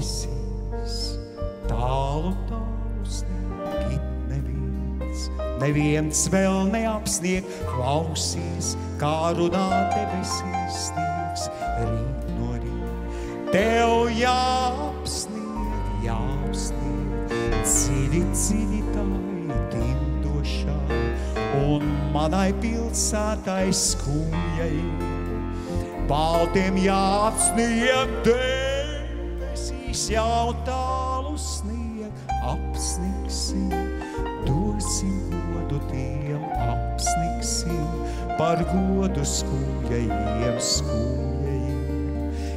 debesīs, tālu snieg, it neviens vēl neapsnieg, klausies, kā runā debesīs sniegs, rīt no rīta. Tev jāapsnieg, dziļi tai timdošā, un manai pilsētai skumjai, baltiem jāapsnieg debesīs, jau tālu snieg, apsnigsim, dosim godu tiem, apsnigsim, par godu skumjajiem,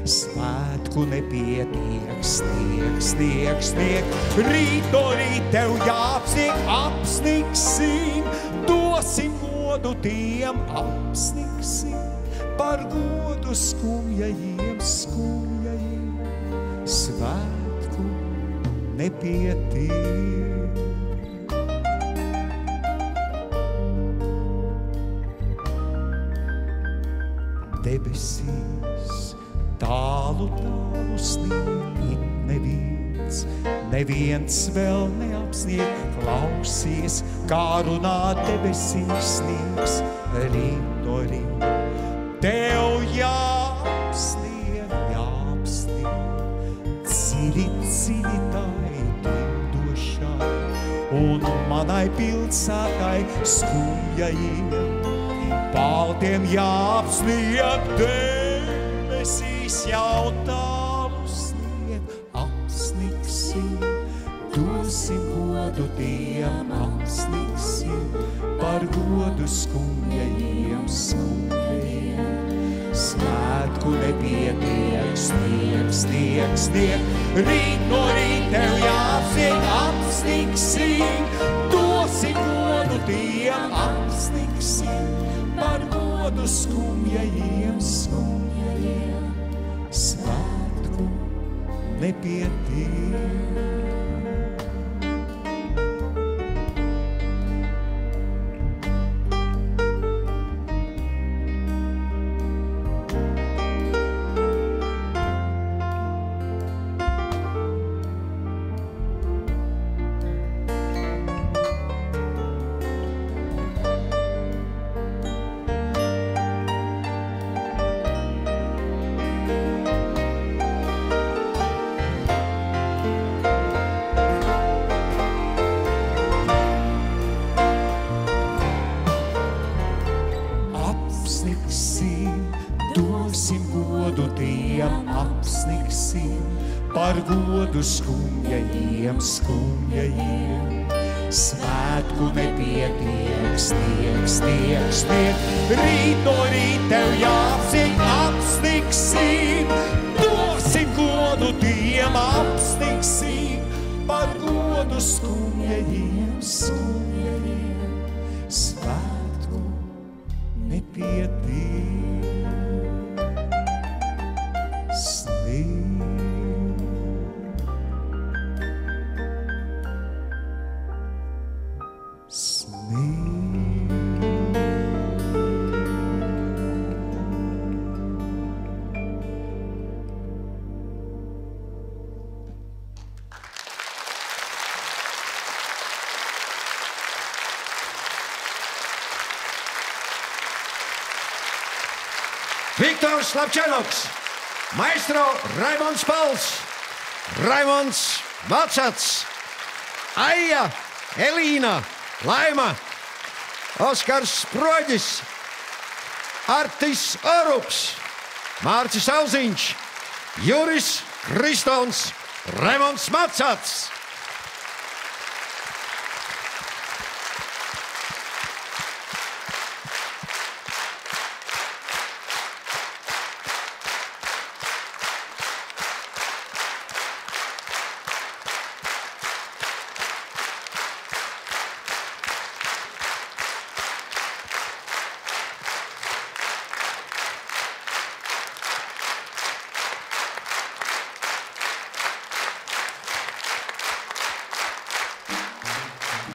svētku nepietiek, snieg, rīt no rīt tev jāapsnieg, apsnigsim, dosim godu tiem, apsnigsim, par godu skumjajiem, svētku nepietiek. Debesīs, tālu snieg, neviens vēl neapsnieg, klausies, kā runā debesīs sniegs, rīt no rīta. Tev jāapsnieg, dziļi tai timdošā, un manai pilsētai skumjajiem, baltiem jāapsnieg debesīs, jau tālu snieg, apsnigsim, dosim godu tiem, apsnigsim, par godu skumjajiem, svētku nepietiek, snieg, rīt no rīt tev jāapsnieg, apsnigsim, dosim godu tiem, apsnigsim, par godu skumjajiem, svētku nepietiek. Par godu skumjajiem, svētku nepietiek, snieg, rīt no rīt tev jāapsnieg, apsnigsim, dosim godu tiem, apsnigsim, par godu skumjajiem, svētku nepietiek. Viktors Lapčenoks, maestro Raimonds Pals, Raimonds Macats, Aija, Elīna, Laima, Oskars Sproģis, Artis Orups, Mārcis Auziņš, Juris Kristons, Raimonds Macats.